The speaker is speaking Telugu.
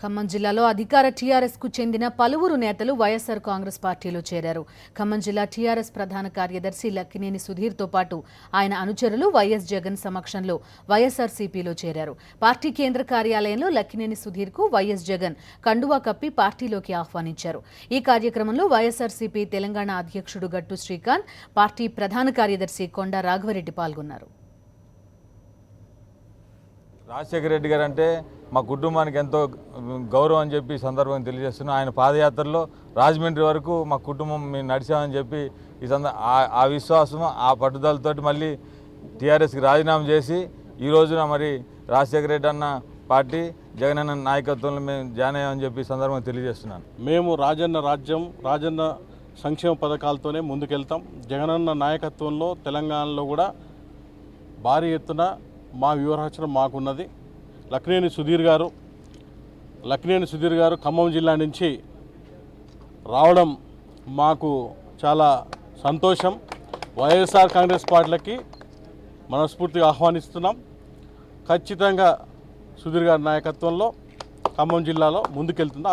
ఖమ్మం జిల్లాలో అధికార టీఆర్ఎస్ కు చెందిన పలువురు నేతలు వైఎస్ఆర్ కాంగ్రెస్ పార్టీలో చేరారు. ఖమ్మం జిల్లా టీఆర్ఎస్ ప్రధాన కార్యదర్శి లక్కినేని సుధీర్తో పాటు ఆయన అనుచరులు వైఎస్ జగన్ సమక్షంలో వైఎస్ఆర్సీపీలో చేరారు. పార్టీ కేంద్ర కార్యాలయంలో లక్కినేని సుధీర్కు వైఎస్ జగన్ కండువా కప్పి పార్టీలోకి ఆహ్వానించారు. ఈ కార్యక్రమంలో వైఎస్ఆర్సీపీ తెలంగాణ అధ్యక్షుడు గట్టు శ్రీకాంత్, పార్టీ ప్రధాన కార్యదర్శి కొండ రాఘవరెడ్డి పాల్గొన్నారు. రాజశేఖర రెడ్డి గారు అంటే మా కుటుంబానికి ఎంతో గౌరవం అని చెప్పి సందర్భంగా తెలియజేస్తున్నాం. ఆయన పాదయాత్రలో రాజమండ్రి వరకు మా కుటుంబం మేము నడిచామని చెప్పి ఆ విశ్వాసం, ఆ పట్టుదలతోటి మళ్ళీ టీఆర్ఎస్కి రాజీనామా చేసి ఈ రోజున మరి రాజశేఖర రెడ్డి అన్న పార్టీ జగన్ అన్న నాయకత్వంలో మేము జాయిన్ అయ్యామని చెప్పి సందర్భంగా తెలియజేస్తున్నాను. మేము రాజన్న రాజ్యం, రాజన్న సంక్షేమ పథకాలతోనే ముందుకెళ్తాం. జగనన్న నాయకత్వంలో తెలంగాణలో కూడా భారీ ఎత్తున మా వ్యూహరచన మాకున్నది. లక్కినేని సుధీర్ గారు ఖమ్మం జిల్లా నుంచి రావడం మాకు చాలా సంతోషం. వైఎస్ఆర్ కాంగ్రెస్ పార్టీలకి మనస్ఫూర్తిగా ఆహ్వానిస్తున్నాం. ఖచ్చితంగా సుధీర్ గారి నాయకత్వంలో ఖమ్మం జిల్లాలో ముందుకెళ్తుందో